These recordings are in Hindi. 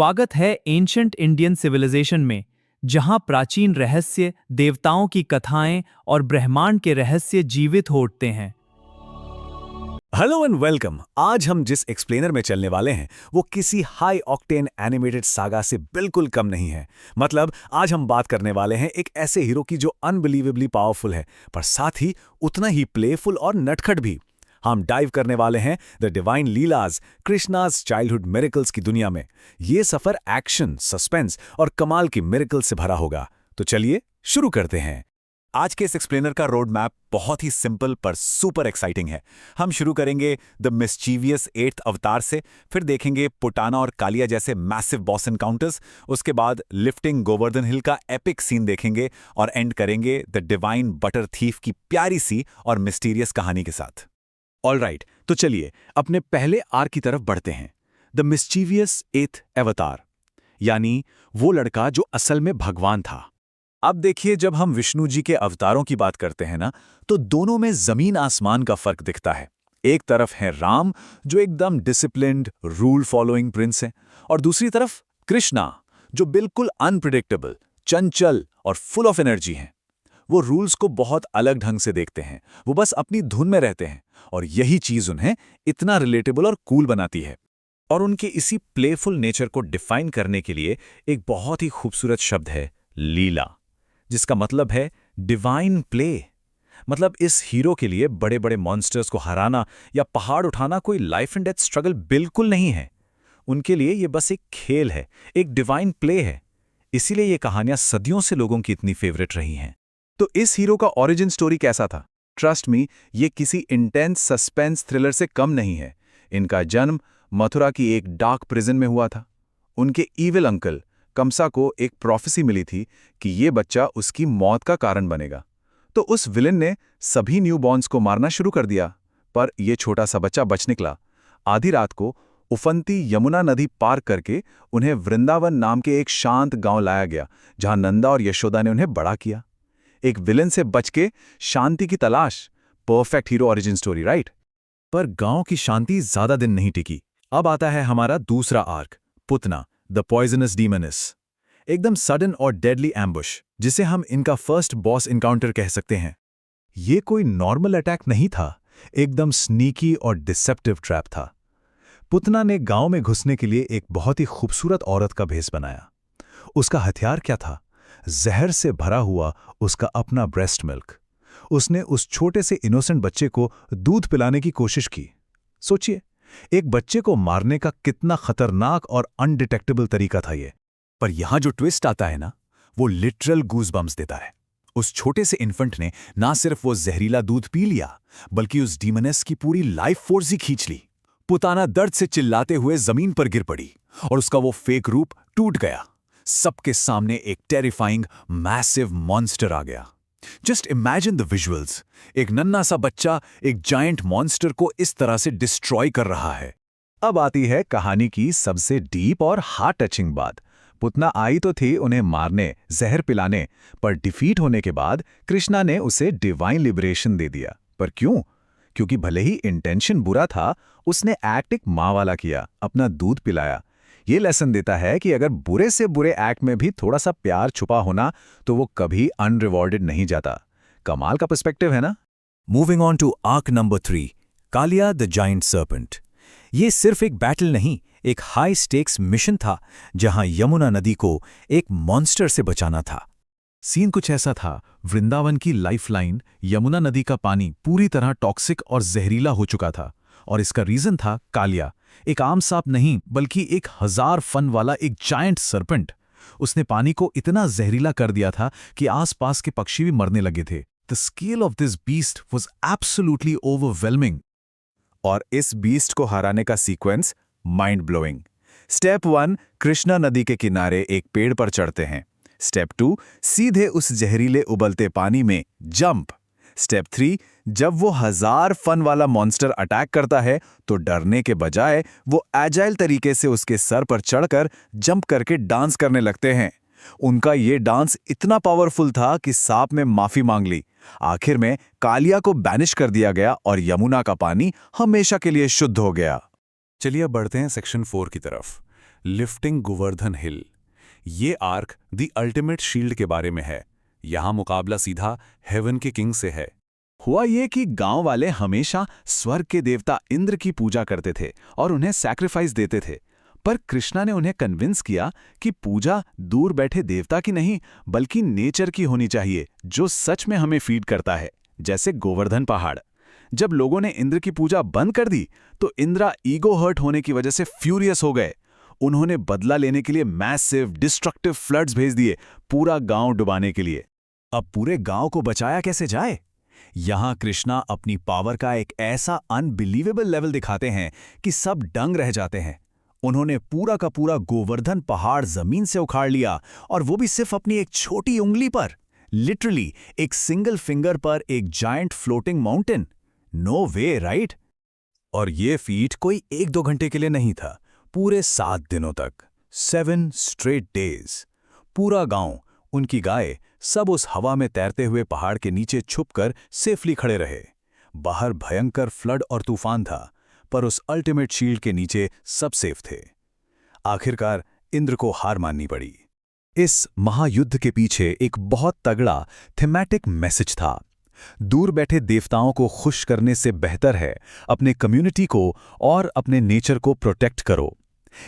स्वागत है एंशंट इंडियन सिविलाइजेशन में, जहां प्राचीन रहस्य, देवताओं की कथाएं और ब्रह्मांड के रहस्य जीवित हो उठते हैं। Hello and welcome. आज हम जिस एक्सप्लेनर में चलने वाले हैं वो किसी हाई ऑक्टेन एनिमेटेड सागा से बिल्कुल कम नहीं है। मतलब आज हम बात करने वाले हैं एक ऐसे हीरो की जो अनबिलीवेबली पावरफुल है, पर साथ ही उतना ही प्लेफुल और नटखट भी। हम डाइव करने वाले हैं the divine लीलाज, Krishna's childhood miracles की दुनिया में। ये सफर एक्शन, सस्पेंस और कमाल की मिरेकल से भरा होगा। तो चलिए शुरू करते हैं। आज के इस एक्सप्लेनर का रोड मैप बहुत ही सिंपल पर सुपर एक्साइटिंग है। हम शुरू करेंगे द मिस्चीवियस 8th अवतार से, फिर देखेंगे पुटाना और कालिया जैसे मैसिव बॉस एनकाउंटर्स, उसके बाद लिफ्टिंग गोवर्धन हिल का एपिक सीन देखेंगे और एंड करेंगे द डिवाइन बटर थीफ की प्यारी सी और मिस्टीरियस कहानी के साथ। ऑलराइट, तो चलिए अपने पहले आर की तरफ बढ़ते हैं। द मिस्चीवियस 8th अवतार, यानी वो लड़का जो असल में भगवान था। अब देखिए, जब हम विष्णु जी के अवतारों की बात करते हैं ना, तो दोनों में जमीन आसमान का फर्क दिखता है। एक तरफ है राम, जो एकदम डिसिप्लिन्ड, रूल फॉलोइंग प्रिंस है, और दूसरी तरफ कृष्णा, जो बिल्कुल अनप्रिडिक्टेबल, चंचल और फुल ऑफ एनर्जी हैं। वो रूल्स को बहुत अलग ढंग से देखते हैं, वो बस अपनी धुन में रहते हैं, और यही चीज उन्हें इतना रिलेटेबल और कूल बनाती है। और उनके इसी प्लेफुल नेचर को डिफाइन करने के लिए एक बहुत ही खूबसूरत शब्द है लीला, जिसका मतलब है डिवाइन प्ले। मतलब इस हीरो के लिए बड़े बड़े मॉन्स्टर्स को हराना या पहाड़ उठाना कोई लाइफ एंड डेथ स्ट्रगल बिल्कुल नहीं है। उनके लिए ये बस एक खेल है, एक डिवाइन प्ले है। इसीलिए ये कहानियां सदियों से लोगों की इतनी फेवरेट रही हैं। तो इस हीरो का ओरिजिन स्टोरी कैसा था? ट्रस्ट मी, ये किसी इंटेंस सस्पेंस थ्रिलर से कम नहीं है। इनका जन्म मथुरा की एक डार्क प्रिजन में हुआ था। उनके ईविल अंकल कंसा को एक प्रोफेसी मिली थी कि ये बच्चा उसकी मौत का कारण बनेगा। तो उस विलेन ने सभी न्यूबॉर्न्स को मारना शुरू कर दिया, पर यह छोटा सा बच्चा बच निकला। आधी रात को उफनती यमुना नदी पार करके उन्हें वृंदावन नाम के एक शांत गांव लाया गया, जहां नंदा और यशोदा ने उन्हें बड़ा किया। एक विलेन से बच के शांति की तलाश, perfect hero origin story, right? पर गांव की शांति ज्यादा दिन नहीं टिकी। अब आता है हमारा दूसरा आर्क, पुतना द पॉइजनस डीमनिस। एकदम सडन और डेडली एम्बुश, जिसे हम इनका फर्स्ट बॉस इनकाउंटर कह सकते हैं। ये कोई नॉर्मल अटैक नहीं था, एकदम स्नीकी और डिसेप्टिव ट्रैप था। पुतना ने गांव में घुसने के लिए एक बहुत ही खूबसूरत औरत का भेष बनाया। उसका हथियार क्या था? जहर से भरा हुआ उसका अपना ब्रेस्ट मिल्क। उसने उस छोटे से इनोसेंट बच्चे को दूध पिलाने की कोशिश की। सोचिए, एक बच्चे को मारने का कितना खतरनाक और अनडिटेक्टेबल तरीका था ये। पर यहां जो ट्विस्ट आता है ना, वो लिटरल गूज़बम्प्स देता है। उस छोटे से इन्फेंट ने ना सिर्फ वो जहरीला दूध पी लिया, बल्कि उस डीमनेस की पूरी लाइफ फोर्स ही खींच ली। पुताना दर्द से चिल्लाते हुए जमीन पर गिर पड़ी, और उसका वो फेक रूप टूट गया। सबके सामने एक टेरिफाइंग मैसिव मॉन्स्टर आ गया। Just imagine the visuals. एक नन्हा सा बच्चा एक जायंट मॉन्स्टर को इस तरह से डिस्ट्रॉय कर रहा है। अब आती है कहानी की सबसे डीप और हार्ट टचिंग बात। पुतना आई तो थी उन्हें मारने, जहर पिलाने, पर डिफीट होने के बाद कृष्णा ने उसे डिवाइन लिबरेशन दे दिया। पर क्यों? क्योंकि भले ही इंटेंशन बुरा था, उसने एक्ट एक माँ वाला किया, अपना दूध पिलाया। ये लेसन देता है कि अगर बुरे से बुरे एक्ट में भी थोड़ा सा प्यार छुपा होना, तो वो कभी अनरिवॉर्डेड नहीं जाता। कमाल का पर्सपेक्टिव है ना? Moving on to arc number 3, Kaliya the giant serpent. ये सिर्फ एक बैटल नहीं, एक हाई स्टेक्स मिशन था, जहां यमुना नदी को एक मॉन्स्टर से बचाना था। सीन कुछ ऐसा था, वृंदावन की लाइफलाइन यमुना नदी का पानी पूरी तरह टॉक्सिक और जहरीला हो चुका था, और इसका रीजन था कालिया, एक आम सांप नहीं बल्कि 1000 फन वाला एक जायंट सर्पेंट। उसने पानी को इतना जहरीला कर दिया था कि आसपास के पक्षी भी मरने लगे थे। The scale of this beast was absolutely overwhelming. और इस बीस्ट को हराने का sequence mind blowing. Step 1, Krishna नदी के किनारे एक पेड़ पर चढ़ते हैं। स्टेप 2, सीधे उस जहरीले उबलते पानी में जंप। स्टेप 3, जब वो 1000 फन वाला मॉन्स्टर अटैक करता है, तो डरने के बजाय वो एजाइल तरीके से उसके सर पर चढ़कर जंप करके डांस करने लगते हैं। उनका ये डांस इतना पावरफुल था कि सांप ने माफी मांग ली। आखिर में कालिया को बैनिश कर दिया गया और यमुना का पानी हमेशा के लिए शुद्ध हो गया। चलिए अब बढ़ते हैं सेक्शन 4 की तरफ। लिफ्टिंग गोवर्धन हिल। ये आर्क द अल्टीमेट शील्ड के बारे में है। यहाँ मुकाबला सीधा हेवन के किंग से है। हुआ ये कि गांव वाले हमेशा स्वर्ग के देवता इंद्र की पूजा करते थे और उन्हें सैक्रिफाइस देते थे, पर कृष्णा ने उन्हें कन्विंस किया कि पूजा दूर बैठे देवता की नहीं बल्कि नेचर की होनी चाहिए, जो सच में हमें फीड करता है, जैसे गोवर्धन पहाड़। जब लोगों ने इंद्र की पूजा बंद कर दी तो इंद्रा ईगो हर्ट होने की वजह से फ्यूरियस हो गए। उन्होंने बदला लेने के लिए मैसिव डिस्ट्रक्टिव फ्लड्स भेज दिए, पूरा गांव डुबाने के लिए। अब पूरे गांव को बचाया कैसे जाए? यहां कृष्णा अपनी पावर का एक ऐसा अनबिलीवेबल लेवल दिखाते हैं कि सब दंग रह जाते हैं। उन्होंने पूरा का पूरा गोवर्धन पहाड़ जमीन से उखाड़ लिया, और वो भी सिर्फ अपनी एक छोटी उंगली पर। लिटरली एक सिंगल फिंगर पर एक जायंट फ्लोटिंग माउंटेन। नो वे, राइट? और ये फीट कोई 1-2 घंटे के लिए नहीं था, पूरे 7 दिनों तक, 7 स्ट्रेट डेज। पूरा गांव, उनकी गाय, सब उस हवा में तैरते हुए पहाड़ के नीचे छुपकर सेफली खड़े रहे। बाहर भयंकर फ्लड और तूफान था, पर उस अल्टीमेट शील्ड के नीचे सब सेफ थे। आखिरकार इंद्र को हार माननी पड़ी। इस महायुद्ध के पीछे एक बहुत तगड़ा थीमैटिक मैसेज था। दूर बैठे देवताओं को खुश करने से बेहतर है अपने कम्युनिटी को और अपने नेचर को प्रोटेक्ट करो।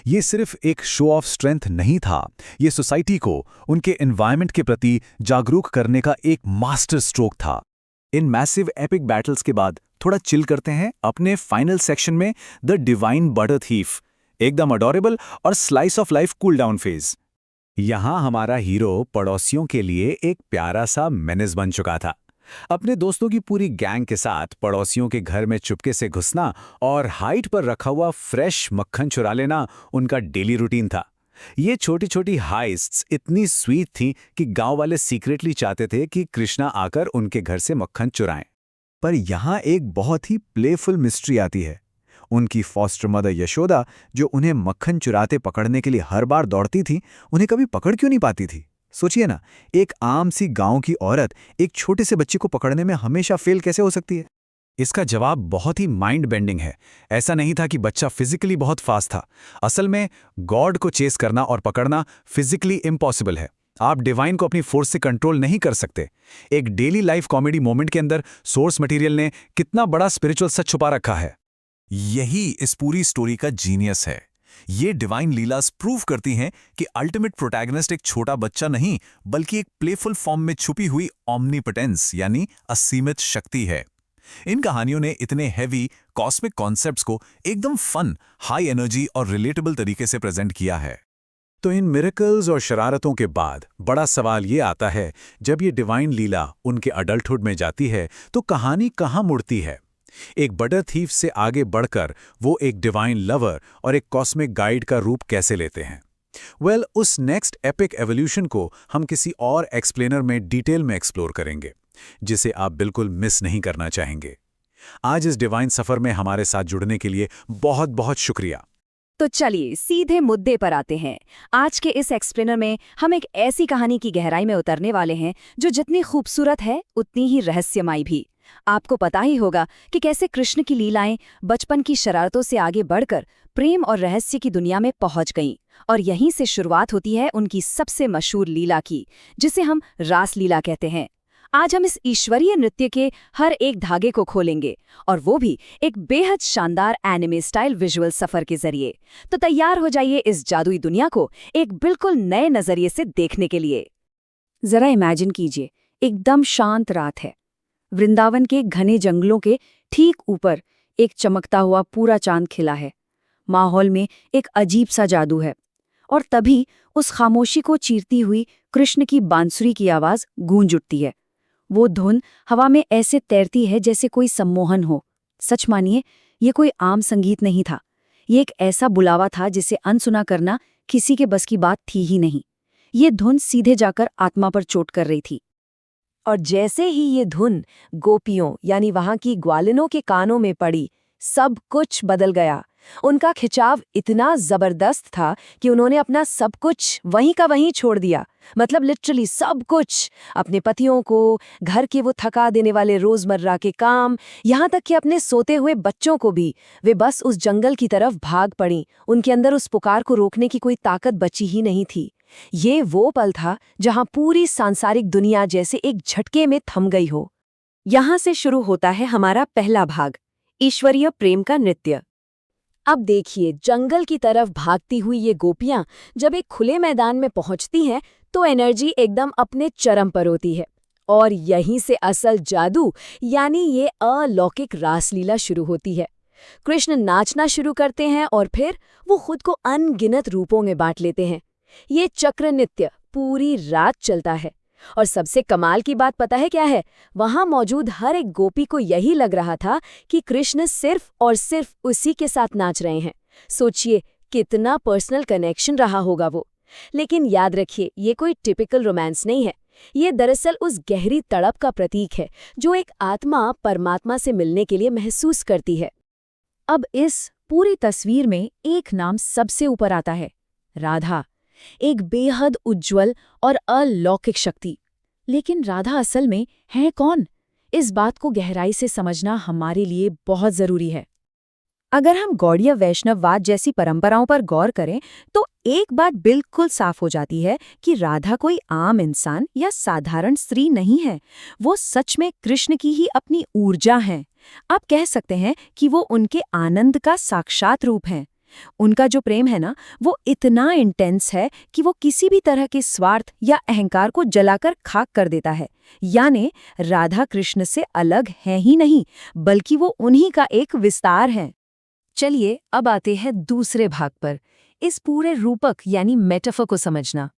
ये सिर्फ एक शो ऑफ स्ट्रेंथ नहीं था, ये सोसाइटी को उनके एनवायरनमेंट के प्रति जागरूक करने का एक मास्टर स्ट्रोक था। इन मैसिव एपिक बैटल्स के बाद थोड़ा चिल करते हैं अपने फाइनल सेक्शन में, द डिवाइन बटर थीफ, एकदम अडोरेबल और slice of life cool down phase. यहां हमारा हीरो पड़ोसियों के लिए एक प्यारा सा मेनेस बन चुका था। अपने दोस्तों की पूरी गैंग के साथ पड़ोसियों के घर में चुपके से घुसना और हाइट पर रखा हुआ फ्रेश मक्खन चुरा लेना उनका डेली रूटीन था। ये छोटी छोटी हाइस्ट्स इतनी स्वीट थीं कि गांव वाले सीक्रेटली चाहते थे कि कृष्णा आकर उनके घर से मक्खन चुराएं। पर यहाँ एक बहुत ही प्लेफुल मिस्ट्री आती है। उनकी फॉस्टर मदर यशोदा, जो उन्हें मक्खन चुराते पकड़ने के लिए हर बार दौड़ती थी, उन्हें कभी पकड़ क्यों नहीं पाती थी? सोचिए ना, एक आम सी गांव की औरत एक छोटे से बच्चे को पकड़ने में हमेशा फेल कैसे हो सकती है? इसका जवाब बहुत ही माइंड बेंडिंग है। ऐसा नहीं था कि बच्चा फिजिकली बहुत फास्ट था। असल में गॉड को चेस करना और पकड़ना फिजिकली इम्पॉसिबल है। आप डिवाइन को अपनी फोर्स से कंट्रोल नहीं कर सकते। एक डेली लाइफ कॉमेडी मोमेंट के अंदर सोर्स मटेरियल ने कितना बड़ा स्पिरिचुअल सच छुपा रखा है। यही इस पूरी स्टोरी का जीनियस है। ये डिवाइन लीलास प्रूव करती हैं कि अल्टीमेट प्रोटैगनिस्ट एक छोटा बच्चा नहीं, बल्कि एक प्लेफुल फॉर्म में छुपी हुई ऑमनीपोटेंस यानी असीमित शक्ति है। इन कहानियों ने इतने हैवी कॉस्मिक कॉन्सेप्ट्स को एकदम फन, हाई एनर्जी और रिलेटेबल तरीके से प्रेजेंट किया है। तो इन मिरेकल्स और शरारतों के बाद बड़ा सवाल ये आता है, जब ये डिवाइन लीला उनके अडल्टहुड में जाती है तो कहानी कहाँ मुड़ती है? एक बटर थीफ से आगे बढ़कर वो एक डिवाइन लवर और एक कॉस्मिक गाइड का रूप कैसे लेते हैं? वेल, उस नेक्स्ट एपिक एवोल्यूशन को हम किसी और एक्सप्लेनर में डिटेल में एक्सप्लोर करेंगे, जिसे आप बिल्कुल मिस नहीं करना चाहेंगे। आज इस डिवाइन सफर में हमारे साथ जुड़ने के लिए बहुत बहुत शुक्रिया। तो चलिए सीधे मुद्दे पर आते हैं। आज के इस एक्सप्लेनर में हम एक ऐसी कहानी की गहराई में उतरने वाले हैं जो जितनी खूबसूरत है उतनी ही रहस्यमयी भी। आपको पता ही होगा कि कैसे कृष्ण की लीलाएं बचपन की शरारतों से आगे बढ़कर प्रेम और रहस्य की दुनिया में पहुंच गईं, और यहीं से शुरुआत होती है उनकी सबसे मशहूर लीला की, जिसे हम रास लीला कहते हैं। आज हम इस ईश्वरीय नृत्य के हर एक धागे को खोलेंगे, और वो भी एक बेहद शानदार एनिमे स्टाइल विजुअल सफर के जरिए। तो तैयार हो जाइए इस जादुई दुनिया को एक बिल्कुल नए नजरिए से देखने के लिए। जरा इमेजिन कीजिए, एकदम शांत रात है। वृंदावन के घने जंगलों के ठीक ऊपर एक चमकता हुआ पूरा चांद खिला है। माहौल में एक अजीब सा जादू है, और तभी उस खामोशी को चीरती हुई कृष्ण की बांसुरी की आवाज गूंज उठती है। वो धुन हवा में ऐसे तैरती है जैसे कोई सम्मोहन हो। सच मानिए, ये कोई आम संगीत नहीं था। ये एक ऐसा बुलावा था जिसे अनसुना करना किसी के बस की बात थी ही नहीं। ये धुन सीधे जाकर आत्मा पर चोट कर रही थी। और जैसे ही ये धुन गोपियों यानी वहां की ग्वालिनों के कानों में पड़ी, सब कुछ बदल गया। उनका खिंचाव इतना जबरदस्त था कि उन्होंने अपना सब कुछ वहीं का वहीं छोड़ दिया। मतलब लिटरली सब कुछ, अपने पतियों को, घर के वो थका देने वाले रोजमर्रा के काम, यहाँ तक कि अपने सोते हुए बच्चों को भी। वे बस उस जंगल की तरफ भाग पड़ी। उनके अंदर उस पुकार को रोकने की कोई ताकत बची ही नहीं थी। ये वो पल था जहां पूरी सांसारिक दुनिया जैसे एक झटके में थम गई हो। यहाँ से शुरू होता है हमारा पहला भाग, ईश्वरीय प्रेम का नृत्य। अब देखिए, जंगल की तरफ भागती हुई ये गोपियां जब एक खुले मैदान में पहुंचती हैं तो एनर्जी एकदम अपने चरम पर होती है। और यहीं से असल जादू यानी ये अलौकिक रासलीला शुरू होती है। कृष्ण नाचना शुरू करते हैं और फिर वो खुद को अनगिनत रूपों में बांट लेते हैं। ये चक्र नृत्य पूरी रात चलता है। और सबसे कमाल की बात पता है क्या है? वहां मौजूद हर एक गोपी को यही लग रहा था कि कृष्ण सिर्फ और सिर्फ उसी के साथ नाच रहे हैं। सोचिए कितना पर्सनल कनेक्शन रहा होगा वो। लेकिन याद रखिए, ये कोई टिपिकल रोमांस नहीं है। ये दरअसल उस गहरी तड़प का प्रतीक है जो एक आत्मा परमात्मा से मिलने के लिए महसूस करती है। अब इस पूरी तस्वीर में एक नाम सबसे ऊपर आता है, राधा। एक बेहद उज्ज्वल और अलौकिक शक्ति। लेकिन राधा असल में है कौन? इस बात को गहराई से समझना हमारे लिए बहुत जरूरी है। अगर हम गौड़ीय वैष्णववाद जैसी परंपराओं पर गौर करें तो एक बात बिल्कुल साफ हो जाती है कि राधा कोई आम इंसान या साधारण स्त्री नहीं है। वो सच में कृष्ण की ही अपनी ऊर्जा है। आप कह सकते हैं कि वो उनके आनंद का साक्षात रूप है। उनका जो प्रेम है ना, वो इतना इंटेंस है कि वो किसी भी तरह के स्वार्थ या अहंकार को जलाकर खाक कर देता है। यानी राधा कृष्ण से अलग है ही नहीं, बल्कि वो उन्हीं का एक विस्तार है। चलिए अब आते हैं दूसरे भाग पर, इस पूरे रूपक यानी मेटाफर को समझना।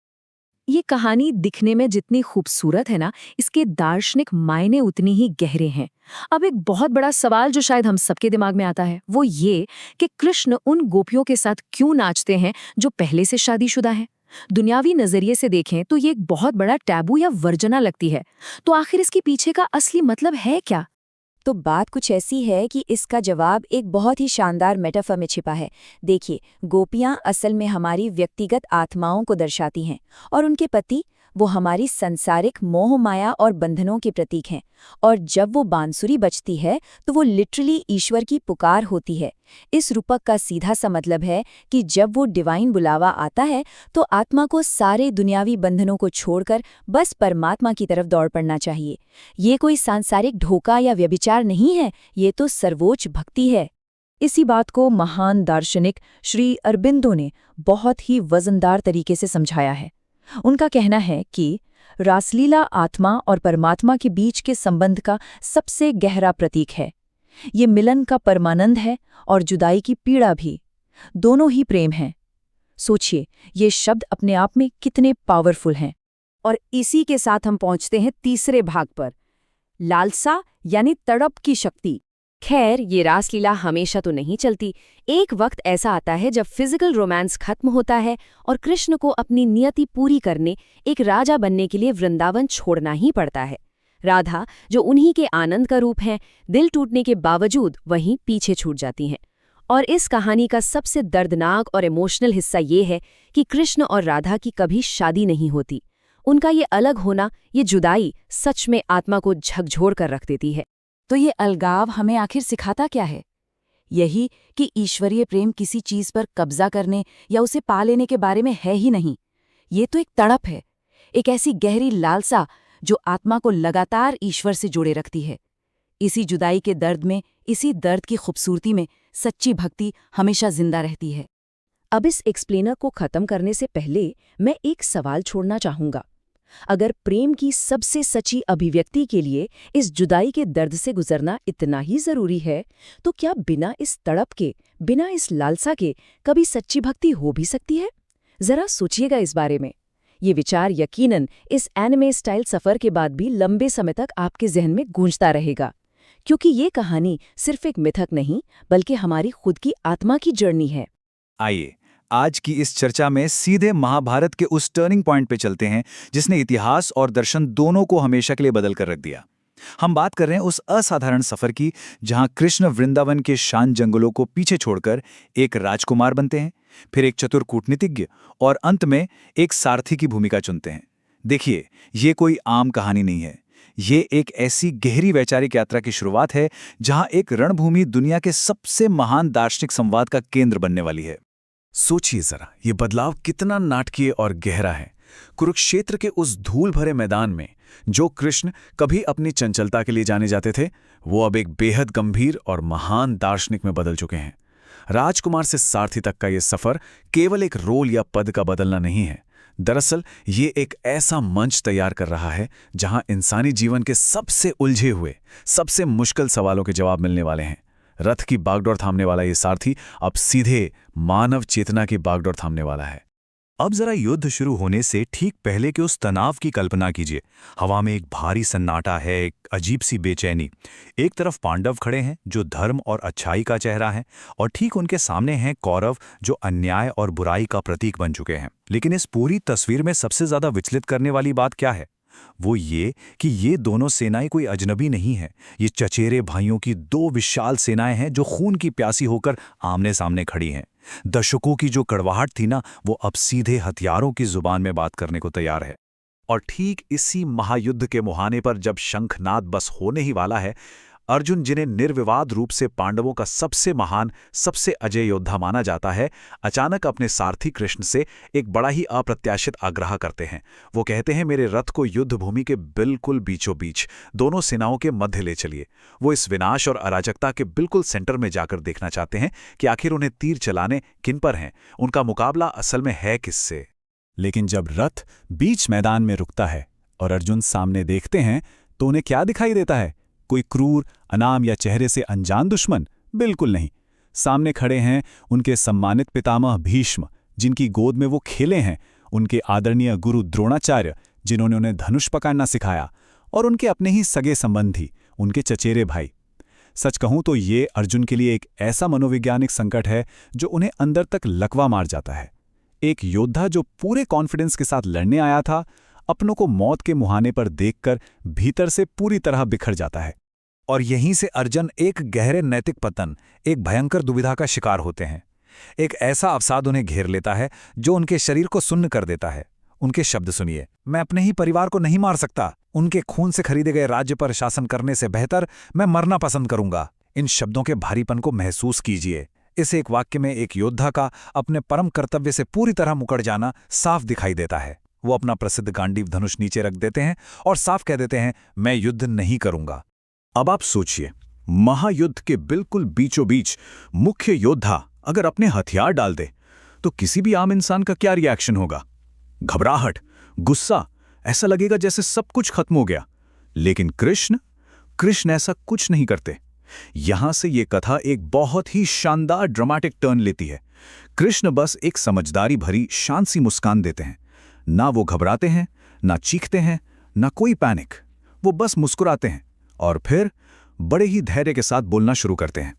ये कहानी दिखने में जितनी खूबसूरत है ना, इसके दार्शनिक मायने उतनी ही गहरे हैं। अब एक बहुत बड़ा सवाल जो शायद हम सबके दिमाग में आता है वो ये कि कृष्ण उन गोपियों के साथ क्यों नाचते हैं जो पहले से शादीशुदा हैं। दुनियावी नजरिए से देखें तो ये एक बहुत बड़ा टैबू या वर्जना लगती है। तो आखिर इसके पीछे का असली मतलब है क्या? तो बात कुछ ऐसी है कि इसका जवाब एक बहुत ही शानदार मेटाफर में छिपा है। देखिए, गोपियां असल में हमारी व्यक्तिगत आत्माओं को दर्शाती हैं और उनके पति वो हमारी संसारिक मोह माया और बंधनों के प्रतीक हैं। और जब वो बांसुरी बजती है तो वो लिटरली ईश्वर की पुकार होती है। इस रूपक का सीधा सा मतलब है कि जब वो डिवाइन बुलावा आता है तो आत्मा को सारे दुनियावी बंधनों को छोड़कर बस परमात्मा की तरफ दौड़ पड़ना चाहिए। ये कोई सांसारिक ढोका या व्यभिचार नहीं है, ये तो सर्वोच्च भक्ति है। इसी बात को महान दार्शनिक श्री अरबिंदो ने बहुत ही वजनदार तरीके से समझाया है। उनका कहना है कि रासलीला आत्मा और परमात्मा के बीच के संबंध का सबसे गहरा प्रतीक है। ये मिलन का परमानंद है और जुदाई की पीड़ा भी। दोनों ही प्रेम हैं। सोचिए, ये शब्द अपने आप में कितने पावरफुल हैं। और इसी के साथ हम पहुंचते हैं तीसरे भाग पर, लालसा यानी तड़प की शक्ति। खैर, ये रासलीला हमेशा तो नहीं चलती। एक वक्त ऐसा आता है जब फिजिकल रोमांस खत्म होता है और कृष्ण को अपनी नियति पूरी करने, एक राजा बनने के लिए वृंदावन छोड़ना ही पड़ता है। राधा, जो उन्हीं के आनंद का रूप है, दिल टूटने के बावजूद वहीं पीछे छूट जाती हैं। और इस कहानी का सबसे दर्दनाक और इमोशनल हिस्सा ये है कि कृष्ण और राधा की कभी शादी नहीं होती। उनका ये अलग होना, ये जुदाई सच में आत्मा को झकझोर कर रख देती है। तो ये अलगाव हमें आखिर सिखाता क्या है? यही कि ईश्वरीय प्रेम किसी चीज पर कब्जा करने या उसे पा लेने के बारे में है ही नहीं। ये तो एक तड़प है, एक ऐसी गहरी लालसा जो आत्मा को लगातार ईश्वर से जोड़े रखती है। इसी जुदाई के दर्द में, इसी दर्द की खूबसूरती में सच्ची भक्ति हमेशा जिंदा रहती है। अब इस एक्सप्लेनर को खत्म करने से पहले मैं एक सवाल छोड़ना चाहूंगा। अगर प्रेम की सबसे सच्ची अभिव्यक्ति के लिए इस जुदाई के दर्द से गुजरना इतना ही जरूरी है, तो क्या बिना इस तड़प के, बिना इस लालसा के कभी सच्ची भक्ति हो भी सकती है? जरा सोचिएगा इस बारे में। ये विचार यकीनन इस एनिमे स्टाइल सफर के बाद भी लंबे समय तक आपके जहन में गूंजता रहेगा, क्योंकि ये कहानी सिर्फ एक मिथक नहीं, बल्कि हमारी खुद की आत्मा की जर्नी है। आइए आज की इस चर्चा में सीधे महाभारत के उस टर्निंग पॉइंट पे चलते हैं जिसने इतिहास और दर्शन दोनों को हमेशा के लिए बदल कर रख दिया। हम बात कर रहे हैं उस असाधारण सफर की जहां कृष्ण वृंदावन के शांत जंगलों को पीछे छोड़कर एक राजकुमार बनते हैं, फिर एक चतुर कूटनीतिज्ञ और अंत में एक सारथी की भूमिका चुनते हैं। देखिए, ये कोई आम कहानी नहीं है। ये एक ऐसी गहरी वैचारिक यात्रा की शुरुआत है जहां एक रणभूमि दुनिया के सबसे महान दार्शनिक संवाद का केंद्र बनने वाली है। सोचिए जरा, ये बदलाव कितना नाटकीय और गहरा है। कुरुक्षेत्र के उस धूल भरे मैदान में जो कृष्ण कभी अपनी चंचलता के लिए जाने जाते थे, वो अब एक बेहद गंभीर और महान दार्शनिक में बदल चुके हैं। राजकुमार से सारथी तक का ये सफर केवल एक रोल या पद का बदलना नहीं है। दरअसल ये एक ऐसा मंच तैयार कर रहा है जहां इंसानी जीवन के सबसे उलझे हुए, सबसे मुश्किल सवालों के जवाब मिलने वाले हैं। रथ की बागडोर थामने वाला ये सारथी अब सीधे मानव चेतना की बागडोर थामने वाला है। अब जरा युद्ध शुरू होने से ठीक पहले के उस तनाव की कल्पना कीजिए। हवा में एक भारी सन्नाटा है, एक अजीब सी बेचैनी। एक तरफ पांडव खड़े हैं जो धर्म और अच्छाई का चेहरा है, और ठीक उनके सामने हैं कौरव जो अन्याय और बुराई का प्रतीक बन चुके हैं। लेकिन इस पूरी तस्वीर में सबसे ज्यादा विचलित करने वाली बात क्या है? वो ये कि ये दोनों सेनाएं कोई अजनबी नहीं है। ये चचेरे भाइयों की दो विशाल सेनाएं हैं जो खून की प्यासी होकर आमने सामने खड़ी हैं। दशकों की जो कड़वाहट थी ना, वो अब सीधे हथियारों की जुबान में बात करने को तैयार है। और ठीक इसी महायुद्ध के मुहाने पर जब शंखनाद बस होने ही वाला है, अर्जुन, जिन्हें निर्विवाद रूप से पांडवों का सबसे महान, सबसे अजय योद्धा माना जाता है, अचानक अपने सारथी कृष्ण से एक बड़ा ही अप्रत्याशित आग्रह करते हैं। वो कहते हैं, मेरे रथ को युद्ध भूमि के बिल्कुल बीचों बीच दोनों सेनाओं के मध्य ले चलिए। वो इस विनाश और अराजकता के बिल्कुल सेंटर में जाकर देखना चाहते हैं कि आखिर उन्हें तीर चलाने किन पर हैं, उनका मुकाबला असल में है किससे। लेकिन जब रथ बीच मैदान में रुकता है और अर्जुन सामने देखते हैं, तो उन्हें क्या दिखाई देता है? कोई क्रूर, अनाम या चेहरे से अनजान दुश्मन? बिल्कुल नहीं। सामने खड़े हैं उनके सम्मानित पितामह भीष्म, जिनकी गोद में वो खेले हैं, उनके आदरणीय गुरु द्रोणाचार्य, जिन्होंने उन्हें धनुष पकड़ना सिखाया, और उनके अपने ही सगे संबंधी, उनके चचेरे भाई। सच कहूं तो ये अर्जुन के लिए एक ऐसा मनोवैज्ञानिक संकट है जो उन्हें अंदर तक लकवा मार जाता है। एक योद्धा जो पूरे कॉन्फिडेंस के साथ लड़ने आया था, अपनों को मौत के मुहाने पर देखकर भीतर से पूरी तरह बिखर जाता है। और यहीं से अर्जुन एक गहरे नैतिक पतन, एक भयंकर दुविधा का शिकार होते हैं। एक ऐसा अवसाद उन्हें घेर लेता है जो उनके शरीर को सुन्न कर देता है। उनके शब्द सुनिए, मैं अपने ही परिवार को नहीं मार सकता। उनके खून से खरीदे गए राज्य पर शासन करने से बेहतर मैं मरना पसंद करूंगा। इन शब्दों के भारीपन को महसूस कीजिए। इस एक वाक्य में एक योद्धा का अपने परम कर्तव्य से पूरी तरह मुकर जाना साफ दिखाई देता है। वो अपना प्रसिद्ध गांडीव धनुष नीचे रख देते हैं और साफ कह देते हैं, मैं युद्ध नहीं करूंगा। अब आप सोचिए, महायुद्ध के बिल्कुल बीचों बीच मुख्य योद्धा अगर अपने हथियार डाल दे, तो किसी भी आम इंसान का क्या रिएक्शन होगा? घबराहट, गुस्सा, ऐसा लगेगा जैसे सब कुछ खत्म हो गया। लेकिन कृष्ण ऐसा कुछ नहीं करते। यहां से ये कथा एक बहुत ही शानदार ड्रामेटिक टर्न लेती है। कृष्ण बस एक समझदारी भरी शांत सी मुस्कान देते हैं। ना वो घबराते हैं, ना चीखते हैं, ना कोई पैनिक। वो बस मुस्कुराते हैं और फिर बड़े ही धैर्य के साथ बोलना शुरू करते हैं।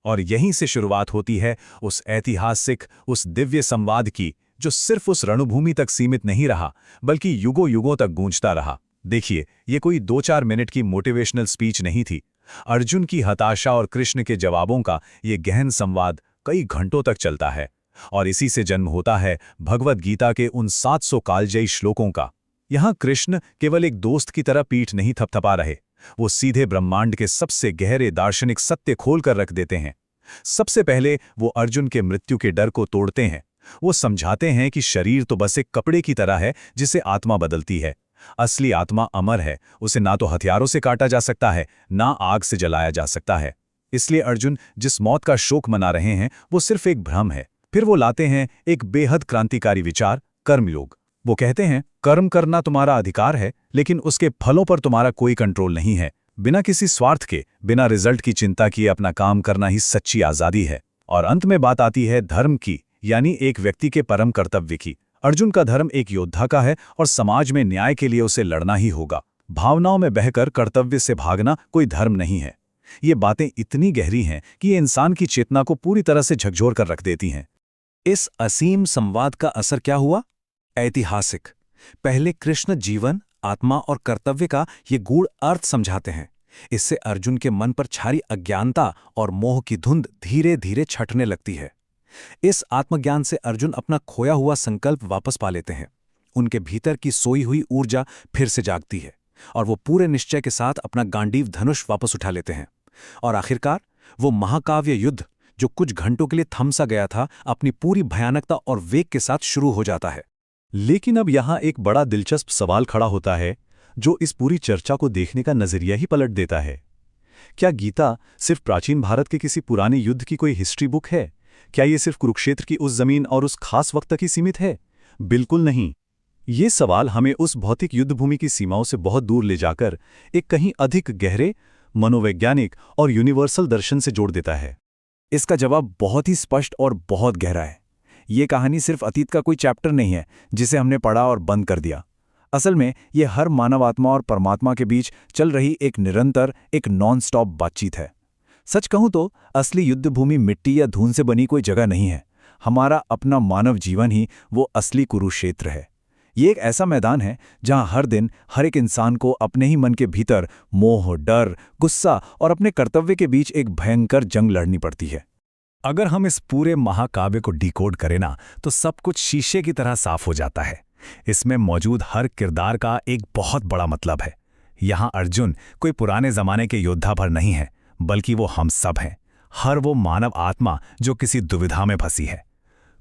और यहीं से शुरुआत होती है उस ऐतिहासिक, उस दिव्य संवाद की, जो सिर्फ उस रणभूमि तक सीमित नहीं रहा, बल्कि युगों युगों तक गूंजता रहा। देखिए, ये कोई 2-4 मिनट की मोटिवेशनल स्पीच नहीं थी। अर्जुन की हताशा और कृष्ण के जवाबों का ये गहन संवाद कई घंटों तक चलता है। और इसी से जन्म होता है भगवद गीता के उन 700 कालजयी श्लोकों का। यहां कृष्ण केवल एक दोस्त की तरह पीठ नहीं थपथपा रहे, वो सीधे ब्रह्मांड के सबसे गहरे दार्शनिक सत्य खोलकर रख देते हैं। सबसे पहले वो अर्जुन के मृत्यु के डर को तोड़ते हैं। वो समझाते हैं कि शरीर तो बस एक कपड़े की तरह है जिसे आत्मा बदलती है। असली आत्मा अमर है, उसे ना तो हथियारों से काटा जा सकता है, ना आग से जलाया जा सकता है। इसलिए अर्जुन जिस मौत का शोक मना रहे हैं, वो सिर्फ एक भ्रम है। फिर वो लाते हैं एक बेहद क्रांतिकारी विचार, कर्मयोग। वो कहते हैं, कर्म करना तुम्हारा अधिकार है, लेकिन उसके फलों पर तुम्हारा कोई कंट्रोल नहीं है। बिना किसी स्वार्थ के, बिना रिजल्ट की चिंता किए अपना काम करना ही सच्ची आजादी है। और अंत में बात आती है धर्म की, यानी एक व्यक्ति के परम कर्तव्य की। अर्जुन का धर्म एक योद्धा का है और समाज में न्याय के लिए उसे लड़ना ही होगा। भावनाओं में बहकर कर्तव्य से भागना कोई धर्म नहीं है। ये बातें इतनी गहरी हैं कि ये इंसान की चेतना को पूरी तरह से झकझोर कर रख देती हैं। इस असीम संवाद का असर क्या हुआ? ऐतिहासिक। पहले कृष्ण जीवन, आत्मा और कर्तव्य का ये गूढ़ अर्थ समझाते हैं। इससे अर्जुन के मन पर छारी अज्ञानता और मोह की धुंध धीरे धीरे छटने लगती है। इस आत्मज्ञान से अर्जुन अपना खोया हुआ संकल्प वापस पा लेते हैं। उनके भीतर की सोई हुई ऊर्जा फिर से जागती है और वो पूरे निश्चय के साथ अपना गांडीव धनुष वापस उठा लेते हैं। और आखिरकार वो महाकाव्य युद्ध, जो कुछ घंटों के लिए थम सा गया था, अपनी पूरी भयानकता और वेग के साथ शुरू हो जाता है। लेकिन अब यहाँ एक बड़ा दिलचस्प सवाल खड़ा होता है, जो इस पूरी चर्चा को देखने का नजरिया ही पलट देता है। क्या गीता सिर्फ प्राचीन भारत के किसी पुराने युद्ध की कोई हिस्ट्री बुक है? क्या ये सिर्फ कुरुक्षेत्र की उस जमीन और उस खास वक्त तक ही सीमित है? बिल्कुल नहीं। ये सवाल हमें उस भौतिक युद्धभूमि की सीमाओं से बहुत दूर ले जाकर एक कहीं अधिक गहरे, मनोवैज्ञानिक और यूनिवर्सल दर्शन से जोड़ देता है। इसका जवाब बहुत ही स्पष्ट और बहुत गहरा है। ये कहानी सिर्फ अतीत का कोई चैप्टर नहीं है जिसे हमने पढ़ा और बंद कर दिया। असल में ये हर मानव आत्मा और परमात्मा के बीच चल रही एक निरंतर, एक नॉन स्टॉप बातचीत है। सच कहूं तो असली युद्धभूमि मिट्टी या धूल से बनी कोई जगह नहीं है। हमारा अपना मानव जीवन ही वो असली कुरुक्षेत्र है। ये एक ऐसा मैदान है जहां हर दिन हर एक इंसान को अपने ही मन के भीतर मोह, डर, गुस्सा और अपने कर्तव्य के बीच एक भयंकर जंग लड़नी पड़ती है। अगर हम इस पूरे महाकाव्य को डिकोड करें ना, तो सब कुछ शीशे की तरह साफ हो जाता है। इसमें मौजूद हर किरदार का एक बहुत बड़ा मतलब है। यहाँ अर्जुन कोई पुराने जमाने के योद्धा भर नहीं है, बल्कि वो हम सब हैं। हर वो मानव आत्मा जो किसी दुविधा में फंसी है।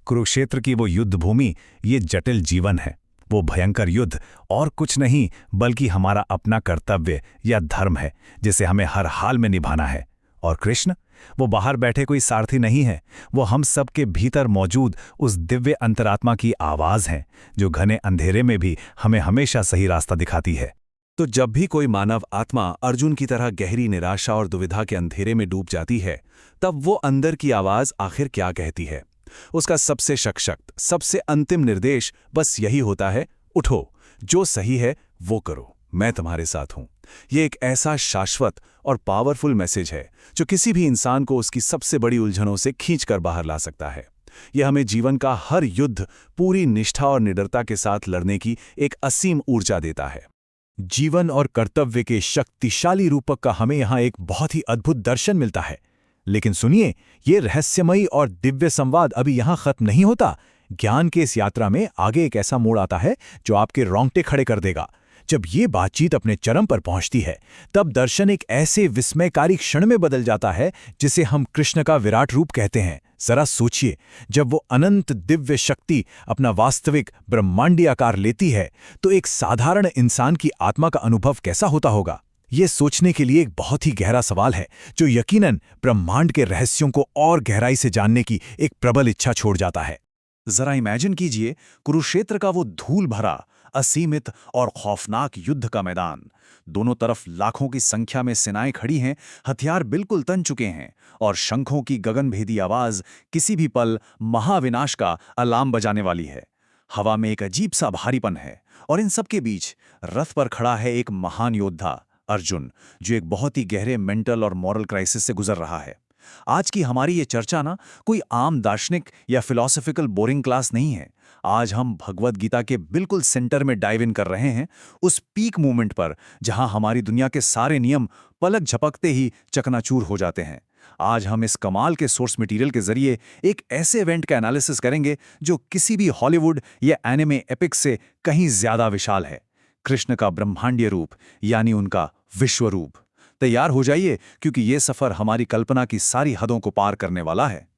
कुरुक्षेत्र की वो युद्ध भूमि, ये जटिल जीवन है। वो भयंकर युद्ध और कुछ नहीं बल्कि हमारा अपना कर्तव्य या धर्म है, जिसे हमें हर हाल में निभाना है। और कृष्ण, वो बाहर बैठे कोई सारथी नहीं है। वो हम सब के भीतर मौजूद उस दिव्य अंतरात्मा की आवाज है, जो घने अंधेरे में भी हमें हमेशा सही रास्ता दिखाती है। तो जब भी कोई मानव आत्मा अर्जुन की तरह गहरी निराशा और दुविधा के अंधेरे में डूब जाती है, तब वो अंदर की आवाज आखिर क्या कहती है? उसका सबसे सशक्त, सबसे अंतिम निर्देश बस यही होता है, उठो, जो सही है वो करो, मैं तुम्हारे साथ हूं। ये एक ऐसा शाश्वत और पावरफुल मैसेज है जो किसी भी इंसान को उसकी सबसे बड़ी उलझनों से खींचकर बाहर ला सकता है। यह हमें जीवन का हर युद्ध पूरी निष्ठा और निडरता के साथ लड़ने की एक असीम ऊर्जा देता है। जीवन और कर्तव्य के शक्तिशाली रूपक का हमें यहाँ एक बहुत ही अद्भुत दर्शन मिलता है। लेकिन सुनिए, ये रहस्यमयी और दिव्य संवाद अभी यहाँ खत्म नहीं होता। ज्ञान के इस यात्रा में आगे एक ऐसा मोड़ आता है जो आपके रोंगटे खड़े कर देगा। जब ये बातचीत अपने चरम पर पहुंचती है, तब दर्शन एक ऐसे विस्मयकारी क्षण में बदल जाता है जिसे हम कृष्ण का विराट रूप कहते हैं। जरा सोचिए, जब वो अनंत दिव्य शक्ति अपना वास्तविक ब्रह्मांडीय आकार लेती है, तो एक साधारण इंसान की आत्मा का अनुभव कैसा होता होगा? ये सोचने के लिए एक बहुत ही गहरा सवाल है, जो यकीनन ब्रह्मांड के रहस्यों को और गहराई से जानने की एक प्रबल इच्छा छोड़ जाता है। जरा इमेजिन कीजिए, कुरुक्षेत्र का वो धूल भरा, असीमित और खौफनाक युद्ध का मैदान। दोनों तरफ लाखों की संख्या में सेनाएं खड़ी हैं, हथियार बिल्कुल तन चुके हैं और शंखों की गगनभेदी आवाज किसी भी पल महाविनाश का अलार्म बजाने वाली है। हवा में एक अजीब सा भारीपन है और इन सब के बीच रथ पर खड़ा है एक महान योद्धा, अर्जुन, जो एक बहुत ही गहरे मेंटल और मॉरल क्राइसिस से गुजर रहा है। आज की हमारी ये चर्चा ना कोई आम दार्शनिक या फिलॉसफिकल बोरिंग क्लास नहीं है। आज हम भगवद गीता के बिल्कुल सेंटर में डाइव इन कर रहे हैं, उस पीक मोमेंट पर जहां हमारी दुनिया के सारे नियम पलक झपकते ही चकनाचूर हो जाते हैं। आज हम इस कमाल के सोर्स मटेरियल के जरिए एक ऐसे इवेंट का एनालिसिस करेंगे जो किसी भी हॉलीवुड या एनिमे एपिक से कहीं ज्यादा विशाल है। कृष्ण का ब्रह्मांडीय रूप, यानी उनका विश्व रूप। तैयार हो जाइए, क्योंकि ये सफर हमारी कल्पना की सारी हदों को पार करने वाला है।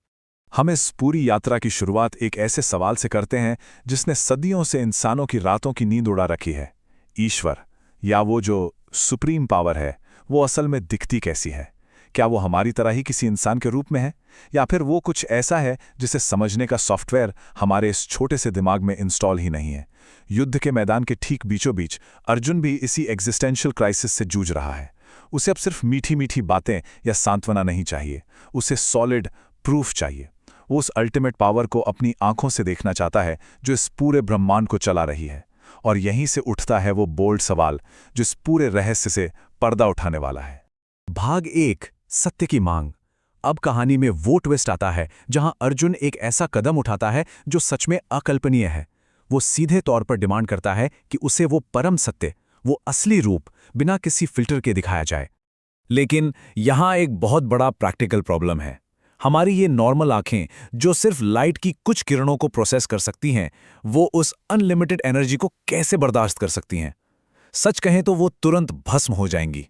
हम इस पूरी यात्रा की शुरुआत एक ऐसे सवाल से करते हैं जिसने सदियों से इंसानों की रातों की नींद उड़ा रखी है। ईश्वर, या वो जो सुप्रीम पावर है, वो असल में दिखती कैसी है? क्या वो हमारी तरह ही किसी इंसान के रूप में है, या फिर वो कुछ ऐसा है जिसे समझने का सॉफ्टवेयर हमारे इस छोटे से दिमाग में इंस्टॉल ही नहीं है? युद्ध के मैदान के ठीक बीचों बीच अर्जुन भी इसी एग्जिस्टेंशियल क्राइसिस से जूझ रहा है। उसे अब सिर्फ मीठी मीठी बातें या सांत्वना नहीं चाहिए, उसे सॉलिड प्रूफ चाहिए। वो उस अल्टीमेट पावर को अपनी आंखों से देखना चाहता है जो इस पूरे ब्रह्मांड को चला रही है। और यहीं से उठता है वो बोल्ड सवाल जो इस पूरे रहस्य से पर्दा उठाने वाला है। भाग 1, सत्य की मांग। अब कहानी में वो ट्विस्ट आता है जहां अर्जुन एक ऐसा कदम उठाता है जो सच में अकल्पनीय है। वो सीधे तौर पर डिमांड करता है कि उसे वो परम सत्य, वो असली रूप बिना किसी फिल्टर के दिखाया जाए। लेकिन यहाँ एक बहुत बड़ा प्रैक्टिकल प्रॉब्लम है। हमारी ये नॉर्मल आंखें जो सिर्फ लाइट की कुछ किरणों को प्रोसेस कर सकती हैं, वो उस अनलिमिटेड एनर्जी को कैसे बर्दाश्त कर सकती हैं? सच कहें तो वो तुरंत भस्म हो जाएंगी।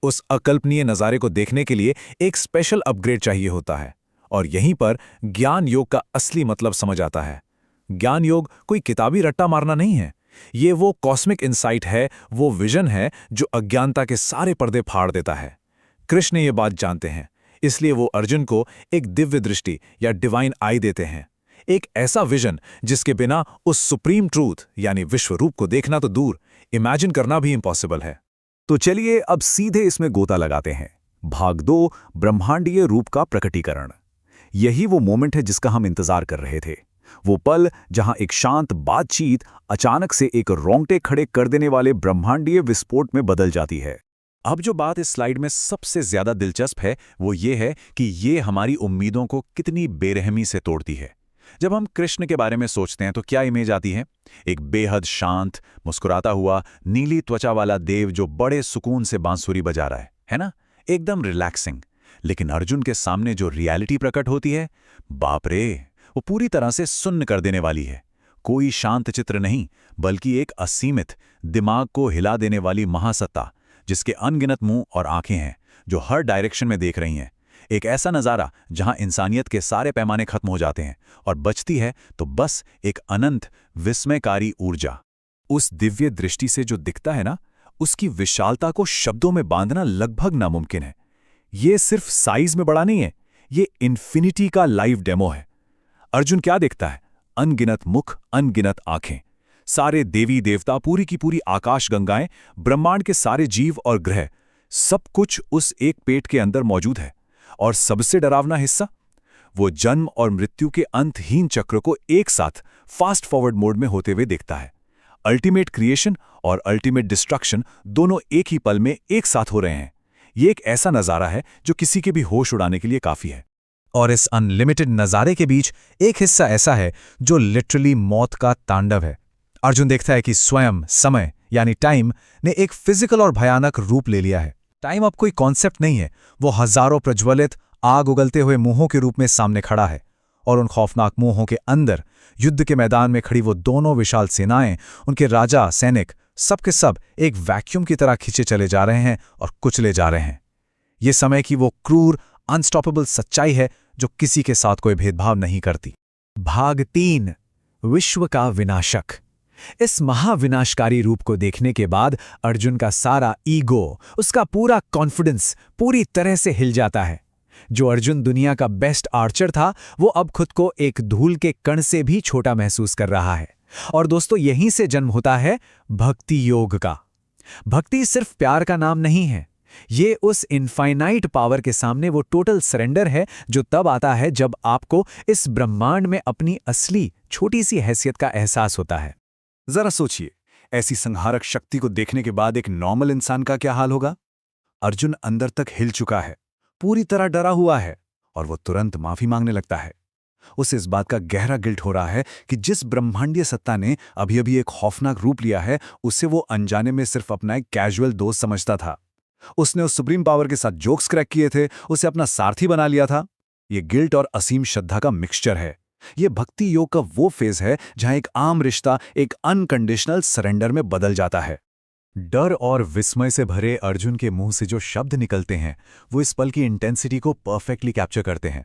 उस अकल्पनीय नज़ारे को देखने के लिए एक स्पेशल अपग्रेड चाहिए होता है, और यहीं पर ज्ञान योग का असली मतलब समझ आता है। ज्ञान योग कोई किताबी रट्टा मारना नहीं है। ये वो कॉस्मिक इंसाइट है, वो विजन है जो अज्ञानता के सारे पर्दे फाड़ देता है। कृष्ण ये बात जानते हैं, इसलिए वो अर्जुन को एक दिव्य दृष्टि या डिवाइन आई देते हैं। एक ऐसा विजन जिसके बिना उस सुप्रीम ट्रूथ यानी विश्व रूप को देखना तो दूर, इमेजिन करना भी इम्पॉसिबल है। तो चलिए अब सीधे इसमें गोता लगाते हैं। भाग 2, ब्रह्मांडीय रूप का प्रकटीकरण। यही वो मोमेंट है जिसका हम इंतजार कर रहे थे। वो पल जहां एक शांत बातचीत अचानक से एक रोंगटे खड़े कर देने वाले ब्रह्मांडीय विस्फोट में बदल जाती है। अब जो बात इस स्लाइड में सबसे ज्यादा दिलचस्प है वो ये है कि ये हमारी उम्मीदों को कितनी बेरहमी से तोड़ती है। जब हम कृष्ण के बारे में सोचते हैं तो क्या इमेज आती है? एक बेहद शांत, मुस्कुराता हुआ, नीली त्वचा वाला देव जो बड़े सुकून से बांसुरी बजा रहा है ना? एकदम रिलैक्सिंग। लेकिन अर्जुन के सामने जो रियलिटी प्रकट होती है, बाप रे, वो पूरी तरह से सुन्न कर देने वाली है। कोई शांत चित्र नहीं, बल्कि एक असीमित, दिमाग को हिला देने वाली महासत्ता, जिसके अनगिनत मुंह और आंखें हैं जो हर डायरेक्शन में देख रही हैं। एक ऐसा नज़ारा जहां इंसानियत के सारे पैमाने खत्म हो जाते हैं और बचती है तो बस एक अनंत, विस्मयकारी ऊर्जा। उस दिव्य दृष्टि से जो दिखता है ना, उसकी विशालता को शब्दों में बांधना लगभग नामुमकिन है। ये सिर्फ साइज में बड़ा नहीं है, ये इन्फिनिटी का लाइव डेमो है। अर्जुन क्या देखता है? अनगिनत मुख, अनगिनत आंखें, सारे देवी देवता, पूरी की पूरी आकाश गंगाएं, ब्रह्मांड के सारे जीव और ग्रह, सब कुछ उस एक पेट के अंदर मौजूद है। और सबसे डरावना हिस्सा, वो जन्म और मृत्यु के अंतहीन चक्र को एक साथ फास्ट फॉरवर्ड मोड में होते हुए देखता है। अल्टीमेट क्रिएशन और अल्टीमेट डिस्ट्रक्शन दोनों एक ही पल में एक साथ हो रहे हैं। ये एक ऐसा नज़ारा है जो किसी के भी होश उड़ाने के लिए काफ़ी है। और इस अनलिमिटेड नज़ारे के बीच एक हिस्सा ऐसा है जो लिटरली मौत का तांडव है। अर्जुन देखता है कि स्वयं समय यानी टाइम ने एक फिजिकल और भयानक रूप ले लिया है। टाइम अब कोई कॉन्सेप्ट नहीं है, वो हजारों प्रज्वलित, आग उगलते हुए मुंहों के रूप में सामने खड़ा है। और उन खौफनाक मुंहों के अंदर युद्ध के मैदान में खड़ी वो दोनों विशाल सेनाएं, उनके राजा, सैनिक, सब के सब एक वैक्यूम की तरह खींचे चले जा रहे हैं और कुचले जा रहे हैं। ये समय की वो क्रूर, अनस्टॉपेबल सच्चाई है जो किसी के साथ कोई भेदभाव नहीं करती। भाग 3, विश्व का विनाशक। इस महाविनाशकारी रूप को देखने के बाद अर्जुन का सारा ईगो, उसका पूरा कॉन्फिडेंस पूरी तरह से हिल जाता है। जो अर्जुन दुनिया का बेस्ट आर्चर था, वो अब खुद को एक धूल के कण से भी छोटा महसूस कर रहा है। और दोस्तों, यहीं से जन्म होता है भक्ति योग का। भक्ति सिर्फ प्यार का नाम नहीं है, ये उस इनफाइनाइट पावर के सामने वो टोटल सरेंडर है जो तब आता है जब आपको इस ब्रह्मांड में अपनी असली छोटी सी हैसियत का एहसास होता है। जरा सोचिए, ऐसी संहारक शक्ति को देखने के बाद एक नॉर्मल इंसान का क्या हाल होगा? अर्जुन अंदर तक हिल चुका है, पूरी तरह डरा हुआ है, और वो तुरंत माफी मांगने लगता है। उसे इस बात का गहरा गिल्ट हो रहा है कि जिस ब्रह्मांडीय सत्ता ने अभी अभी एक खौफनाक रूप लिया है, उसे वो अनजाने में सिर्फ अपना एक कैजुअल दोस्त समझता था। उसने उस सुप्रीम पावर के साथ जोक्स क्रैक किए थे, उसे अपना सारथी बना लिया था। ये गिल्ट और असीम श्रद्धा का मिक्सचर है। ये भक्ति योग का वो फेज है जहां एक आम रिश्ता एक अनकंडीशनल सरेंडर में बदल जाता है। डर और विस्मय से भरे अर्जुन के मुंह से जो शब्द निकलते हैं, वो इस पल की इंटेंसिटी को परफेक्टली कैप्चर करते हैं।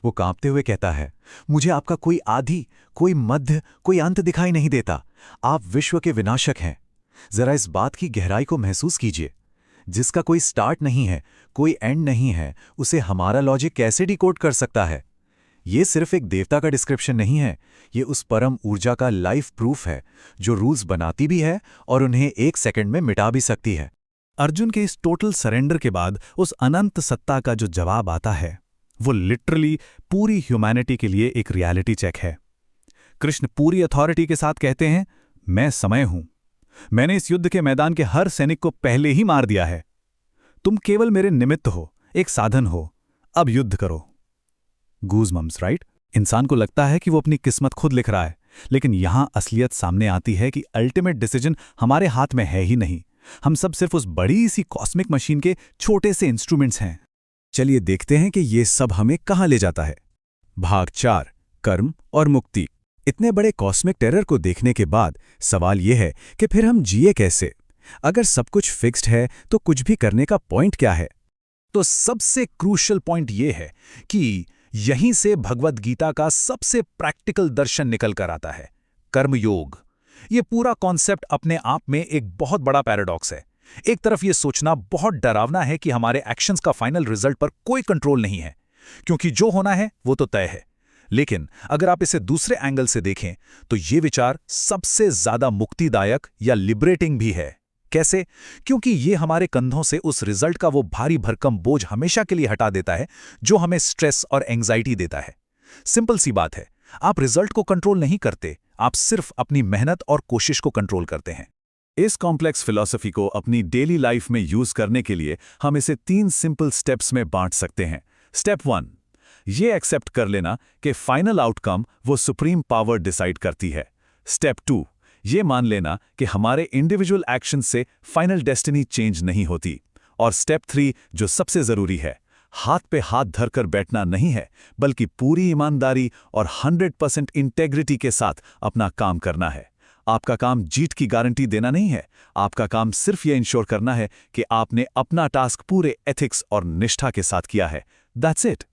वो कांपते हुए कहता है, मुझे आपका कोई आदि, कोई मध्य, कोई अंत दिखाई नहीं देता। आप विश्व के विनाशक हैं। जरा इस बात की गहराई को महसूस कीजिए। जिसका कोई स्टार्ट नहीं है, कोई एंड नहीं है, उसे हमारा लॉजिक कैसे डिकोड कर सकता है? ये सिर्फ एक देवता का डिस्क्रिप्शन नहीं है, ये उस परम ऊर्जा का लाइफ प्रूफ है जो रूल्स बनाती भी है और उन्हें एक सेकंड में मिटा भी सकती है। अर्जुन के इस टोटल सरेंडर के बाद उस अनंत सत्ता का जो जवाब आता है, वो लिटरली पूरी ह्यूमैनिटी के लिए एक रियलिटी चेक है। कृष्ण पूरी अथॉरिटी के साथ कहते हैं, मैं समय हूं। मैंने इस युद्ध के मैदान के हर सैनिक को पहले ही मार दिया है। तुम केवल मेरे निमित्त हो, एक साधन हो। अब युद्ध करो। Goosebumps, right? इंसान को लगता है कि वो अपनी किस्मत खुद लिख रहा है, लेकिन यहां असलियत सामने आती है कि अल्टीमेट डिसीजन हमारे हाथ में है ही नहीं। हम सब सिर्फ उस बड़ी सी कॉस्मिक मशीन के छोटे से इंस्ट्रूमेंट्स हैं। चलिए देखते हैं कि ये सब हमें कहाँ ले जाता है। भाग 4, कर्म और मुक्ति। इतने बड़े कॉस्मिक टेरर को देखने के बाद सवाल यह है कि फिर हम जिए कैसे? अगर सब कुछ फिक्स्ड है तो कुछ भी करने का पॉइंट क्या है? तो सबसे क्रूशियल पॉइंट ये है कि यहीं से भगवद गीता का सबसे प्रैक्टिकल दर्शन निकल कर आता है, कर्मयोग। ये पूरा कॉन्सेप्ट अपने आप में एक बहुत बड़ा पैराडॉक्स है। एक तरफ ये सोचना बहुत डरावना है कि हमारे एक्शंस का फाइनल रिजल्ट पर कोई कंट्रोल नहीं है, क्योंकि जो होना है वो तो तय है। लेकिन अगर आप इसे दूसरे एंगल से देखें तो ये विचार सबसे ज्यादा मुक्तिदायक या लिबरेटिंग भी है। कैसे? क्योंकि ये हमारे कंधों से उस रिजल्ट का वो भारी भरकम बोझ हमेशा के लिए हटा देता है जो हमें स्ट्रेस और एंग्जाइटी देता है। सिंपल सी बात है, आप रिजल्ट को कंट्रोल नहीं करते, आप सिर्फ अपनी मेहनत और कोशिश को कंट्रोल करते हैं। इस कॉम्प्लेक्स फिलॉसफी को अपनी डेली लाइफ में यूज करने के लिए हम इसे 3 सिंपल स्टेप्स में बांट सकते हैं। स्टेप 1, ये एक्सेप्ट कर लेना कि फाइनल आउटकम वो सुप्रीम पावर डिसाइड करती है। स्टेप 2, ये मान लेना कि हमारे इंडिविजुअल एक्शन से फाइनल डेस्टिनी चेंज नहीं होती। और स्टेप 3, जो सबसे जरूरी है, हाथ पे हाथ धरकर बैठना नहीं है, बल्कि पूरी ईमानदारी और 100% इंटेग्रिटी के साथ अपना काम करना है। आपका काम जीत की गारंटी देना नहीं है, आपका काम सिर्फ ये इंश्योर करना है कि आपने अपना टास्क पूरे एथिक्स और निष्ठा के साथ किया है। That's it.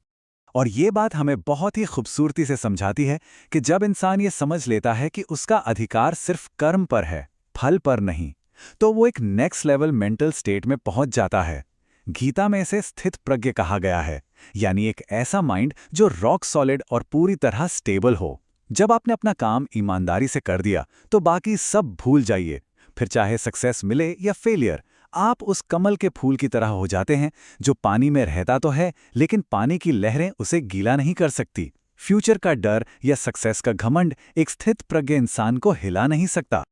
और ये बात हमें बहुत ही खूबसूरती से समझाती है कि जब इंसान ये समझ लेता है कि उसका अधिकार सिर्फ कर्म पर है, फल पर नहीं, तो वो एक नेक्स्ट लेवल मेंटल स्टेट में पहुंच जाता है। गीता में इसे स्थित प्रज्ञ कहा गया है, यानी एक ऐसा माइंड जो रॉक सॉलिड और पूरी तरह स्टेबल हो। जब आपने अपना काम ईमानदारी से कर दिया तो बाकी सब भूल जाइए। फिर चाहे सक्सेस मिले या फेलियर, आप उस कमल के फूल की तरह हो जाते हैं जो पानी में रहता तो है, लेकिन पानी की लहरें उसे गीला नहीं कर सकती। फ्यूचर का डर या सक्सेस का घमंड एक स्थित प्रज्ञ इंसान को हिला नहीं सकता।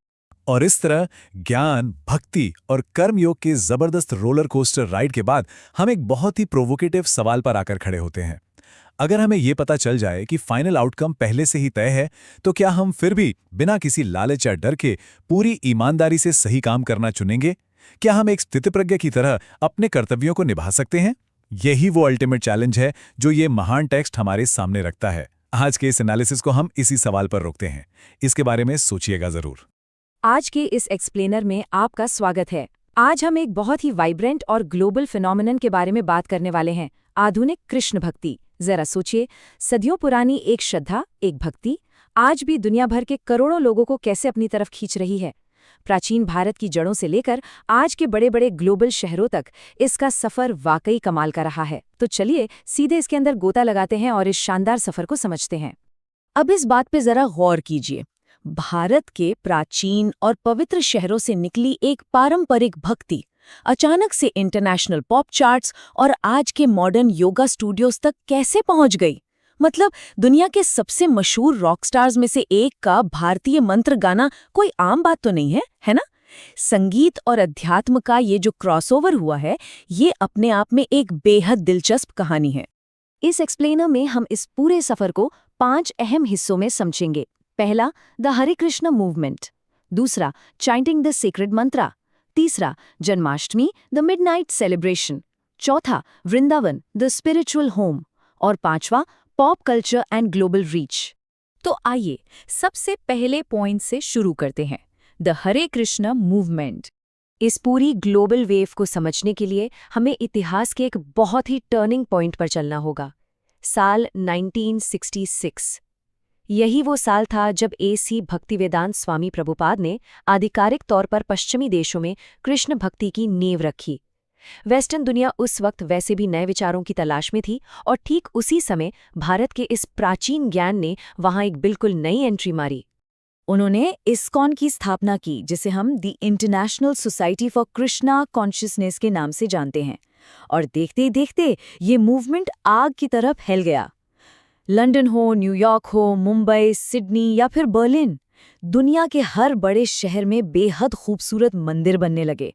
और इस तरह ज्ञान, भक्ति और कर्मयोग के जबरदस्त रोलर कोस्टर राइड के बाद हम एक बहुत ही प्रोवोकेटिव सवाल पर आकर खड़े होते हैं। अगर हमें ये पता चल जाए कि फाइनल आउटकम पहले से ही तय है, तो क्या हम फिर भी बिना किसी लालच या डर के पूरी ईमानदारी से सही काम करना चुनेंगे? क्या हम एक स्थितप्रज्ञ की तरह अपने कर्तव्यों को निभा सकते हैं? यही वो अल्टीमेट चैलेंज है जो ये महान टेक्स्ट हमारे सामने रखता है। आज के इस एनालिसिस को हम इसी सवाल पर रोकते हैं। इसके बारे में सोचिएगा जरूर। आज के इस एक्सप्लेनर में आपका स्वागत है। आज हम एक बहुत ही वाइब्रेंट और ग्लोबल फिनोमिनन के बारे में बात करने वाले हैं, आधुनिक कृष्ण भक्ति। जरा सोचिए, सदियों पुरानी एक श्रद्धा, एक भक्ति आज भी दुनिया भर के करोड़ों लोगों को कैसे अपनी तरफ खींच रही है। प्राचीन भारत की जड़ों से लेकर आज के बड़े बड़े ग्लोबल शहरों तक इसका सफर वाकई कमाल का रहा है। तो चलिए सीधे इसके अंदर गोता लगाते हैं और इस शानदार सफर को समझते हैं। अब इस बात पे जरा गौर कीजिए। भारत के प्राचीन और पवित्र शहरों से निकली एक पारंपरिक भक्ति अचानक से इंटरनेशनल पॉप चार्ट्स और आज के मॉडर्न योगा स्टूडियोज तक कैसे पहुंच गई? मतलब दुनिया के सबसे मशहूर रॉक स्टार्स में से एक का भारतीय मंत्र गाना कोई आम बात तो नहीं है, है ना? संगीत और अध्यात्म का ये जो क्रॉसओवर हुआ है, ये अपने आप में एक बेहद दिलचस्प कहानी है। इस एक्सप्लेनर में हम इस पूरे सफर को 5 अहम हिस्सों में समझेंगे। पहला, द हरे कृष्ण मूवमेंट। दूसरा, चांटिंग द सीक्रेट मंत्रा। तीसरा, जन्माष्टमी, द मिडनाइट सेलिब्रेशन। चौथा, वृंदावन, द स्पिरिचुअल होम। और पांचवा, pop culture and global reach. तो आइए सबसे पहले पॉइंट से शुरू करते हैं, द हरे कृष्ण मूवमेंट। इस पूरी ग्लोबल वेव को समझने के लिए हमें इतिहास के एक बहुत ही टर्निंग पॉइंट पर चलना होगा। साल 1966। यही वो साल था जब A.C. भक्तिवेदांत स्वामी प्रभुपाद ने आधिकारिक तौर पर पश्चिमी देशों में कृष्ण भक्ति की नींव रखी। वेस्टर्न दुनिया उस वक्त वैसे भी नए विचारों की तलाश में थी और ठीक उसी समय भारत के इस प्राचीन ज्ञान ने वहां एक बिल्कुल नई एंट्री मारी। उन्होंने इस्कॉन की स्थापना की, जिसे हम the international society for Krishna consciousness के नाम से जानते हैं। और देखते ही देखते ये मूवमेंट आग की तरह फैल गया। लंदन हो, न्यूयॉर्क हो, मुंबई, सिडनी या फिर बर्लिन, दुनिया के हर बड़े शहर में बेहद खूबसूरत मंदिर बनने लगे।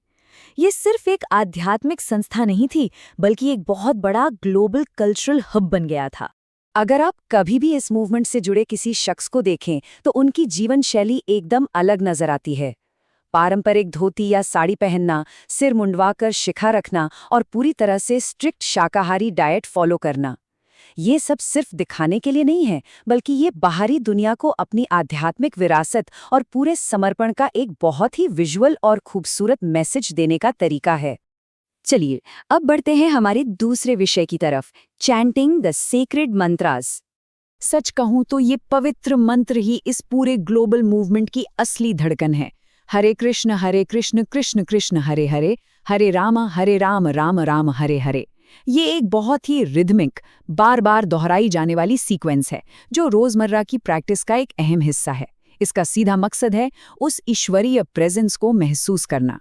ये सिर्फ एक आध्यात्मिक संस्था नहीं थी, बल्कि एक बहुत बड़ा ग्लोबल कल्चरल हब बन गया था। अगर आप कभी भी इस मूवमेंट से जुड़े किसी शख्स को देखें तो उनकी जीवन शैली एकदम अलग नजर आती है। पारंपरिक धोती या साड़ी पहनना, सिर मुंडवाकर शिखा रखना और पूरी तरह से स्ट्रिक्ट शाकाहारी डाइट फॉलो करना। ये सब सिर्फ दिखाने के लिए नहीं है, बल्कि ये बाहरी दुनिया को अपनी आध्यात्मिक विरासत और पूरे समर्पण का एक बहुत ही विजुअल और खूबसूरत मैसेज देने का तरीका है। चलिए अब बढ़ते हैं हमारे दूसरे विषय की तरफ, चैंटिंग द सेक्रेड मंत्रास। सच कहूं तो ये पवित्र मंत्र ही इस पूरे ग्लोबल मूवमेंट की असली धड़कन है। हरे कृष्ण कृष्ण कृष्ण हरे हरे, हरे राम राम राम हरे हरे। ये एक बहुत ही रिदमिक, बार बार दोहराई जाने वाली सीक्वेंस है, जो रोजमर्रा की प्रैक्टिस का एक अहम हिस्सा है। इसका सीधा मकसद है उस ईश्वरीय प्रेजेंस को महसूस करना।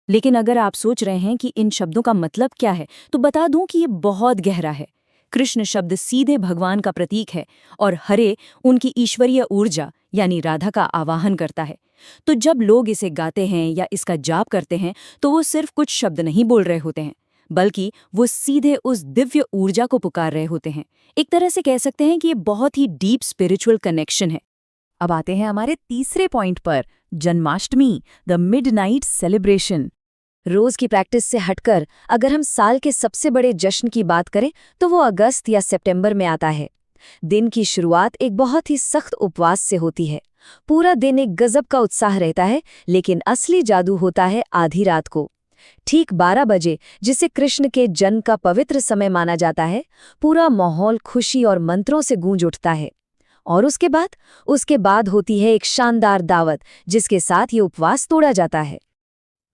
लेकिन अगर आप सोच रहे हैं कि इन शब्दों का मतलब क्या है, तो बता दूं कि ये बहुत गहरा है। कृष्ण शब्द सीधे भगवान का प्रतीक है और हरे उनकी ईश्वरीय ऊर्जा यानी राधा का आवाहन करता है। तो जब लोग इसे गाते हैं या इसका जाप करते हैं, तो वो सिर्फ कुछ शब्द नहीं बोल रहे होते हैं, बल्कि वो सीधे उस दिव्य ऊर्जा को पुकार रहे होते हैं। एक तरह से कह सकते हैं कि ये बहुत ही डीप स्पिरिचुअल कनेक्शन है। अब आते हैं हमारे तीसरे पॉइंट पर, जन्माष्टमी द मिडनाइट सेलिब्रेशन। रोज की प्रैक्टिस से हटकर अगर हम साल के सबसे बड़े जश्न की बात करें, तो वो अगस्त या सितंबर में आता है। दिन की शुरुआत एक बहुत ही सख्त उपवास से होती है। पूरा दिन एक गजब का उत्साह रहता है, लेकिन असली जादू होता है आधी रात को। ठीक 12 बजे, जिसे कृष्ण के जन्म का पवित्र समय माना जाता है, पूरा माहौल खुशी और मंत्रों से गूंज उठता है। और उसके बाद होती है एक शानदार दावत, जिसके साथ ये उपवास तोड़ा जाता है।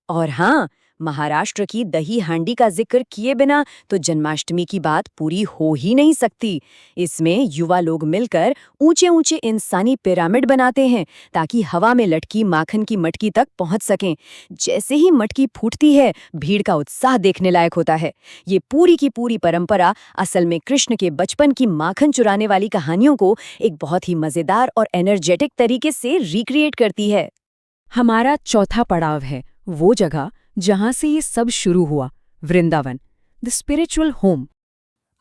और हाँ, महाराष्ट्र की दही हांडी का जिक्र किए बिना तो जन्माष्टमी की बात पूरी हो ही नहीं सकती। इसमें युवा लोग मिलकर ऊंचे ऊंचे इंसानी पिरामिड बनाते हैं, ताकि हवा में लटकी माखन की मटकी तक पहुंच सकें। जैसे ही मटकी फूटती है, भीड़ का उत्साह देखने लायक होता है। ये पूरी की पूरी परंपरा असल में कृष्ण के बचपन की माखन चुराने वाली कहानियों को एक बहुत ही मजेदार और एनर्जेटिक तरीके से रिक्रिएट करती है। हमारा चौथा पड़ाव है वो जगह जहां से ये सब शुरू हुआ, वृंदावन, द स्पिरिचुअल होम।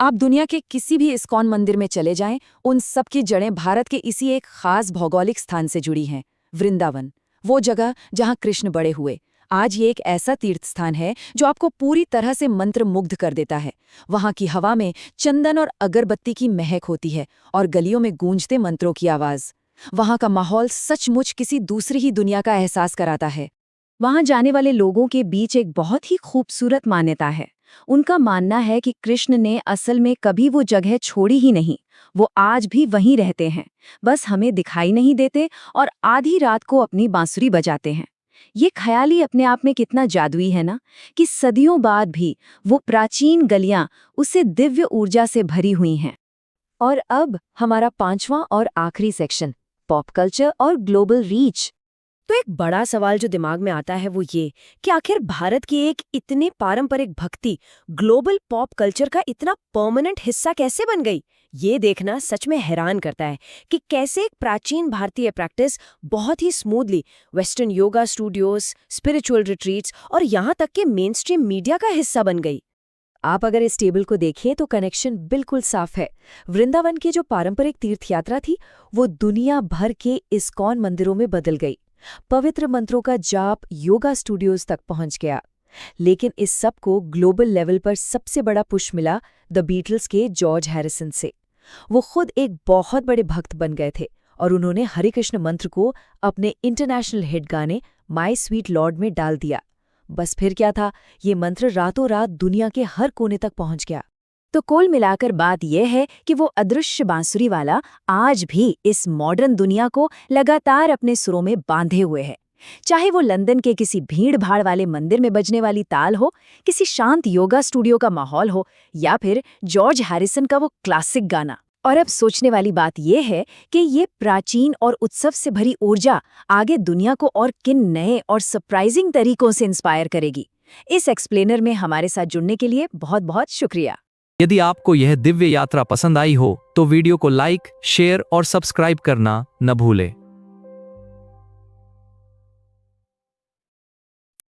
आप दुनिया के किसी भी इस्कॉन मंदिर में चले जाएं, उन सब की जड़ें भारत के इसी एक खास भौगोलिक स्थान से जुड़ी हैं, वृंदावन, वो जगह जहां कृष्ण बड़े हुए। आज ये एक ऐसा तीर्थ स्थान है जो आपको पूरी तरह से मंत्रमुग्ध कर देता है। वहां की हवा में चंदन और अगरबत्ती की महक होती है और गलियों में गूंजते मंत्रों की आवाज। वहां का माहौल सचमुच किसी दूसरी ही दुनिया का एहसास कराता है। वहां जाने वाले लोगों के बीच एक बहुत ही खूबसूरत मान्यता है। उनका मानना है कि कृष्ण ने असल में कभी वो जगह छोड़ी ही नहीं, वो आज भी वहीं रहते हैं, बस हमें दिखाई नहीं देते और आधी रात को अपनी बांसुरी बजाते हैं। ये ख्याल ही अपने आप में कितना जादुई है ना, कि सदियों बाद भी वो प्राचीन गलियां उससे दिव्य ऊर्जा से भरी हुई हैं। और अब हमारा पांचवां और आखिरी सेक्शन, पॉप कल्चर और ग्लोबल रीच। तो एक बड़ा सवाल जो दिमाग में आता है वो ये कि आखिर भारत की एक इतने पारंपरिक भक्ति ग्लोबल पॉप कल्चर का इतना परमानेंट हिस्सा कैसे बन गई। ये देखना सच में हैरान करता है कि कैसे एक प्राचीन भारतीय प्रैक्टिस बहुत ही smoothly western yoga studios, spiritual retreats और यहाँ तक के मेन स्ट्रीम मीडिया का हिस्सा बन गई। आप अगर इस टेबल को देखें तो कनेक्शन बिल्कुल साफ है। वृंदावन की जो पारंपरिक तीर्थ यात्रा थी, वो दुनिया भर के इस्कॉन मंदिरों में बदल गई। पवित्र मंत्रों का जाप योगा स्टूडियोज तक पहुंच गया। लेकिन इस सब को ग्लोबल लेवल पर सबसे बड़ा पुश मिला द बीटल्स के जॉर्ज हैरिसन से। वो खुद एक बहुत बड़े भक्त बन गए थे और उन्होंने हरे कृष्ण मंत्र को अपने इंटरनेशनल हिट गाने माय स्वीट लॉर्ड में डाल दिया। बस फिर क्या था, ये मंत्र रातों रात दुनिया के हर कोने तक पहुंच गया। तो कुल मिलाकर बात यह है कि वो अदृश्य बांसुरी वाला आज भी इस मॉडर्न दुनिया को लगातार अपने सुरों में बांधे हुए है। चाहे वो लंदन के किसी भीड़-भाड़ वाले मंदिर में बजने वाली ताल हो, किसी शांत योगा स्टूडियो का माहौल हो, या फिर जॉर्ज हैरिसन का वो क्लासिक गाना। और अब सोचने वाली बात यह है कि ये प्राचीन और उत्सव से भरी ऊर्जा आगे दुनिया को और किन नए और सरप्राइजिंग तरीकों से इंस्पायर करेगी। इस एक्सप्लेनर में हमारे साथ जुड़ने के लिए बहुत बहुत शुक्रिया। यदि आपको यह दिव्य यात्रा पसंद आई हो तो वीडियो को लाइक, शेयर और सब्सक्राइब करना न भूलें।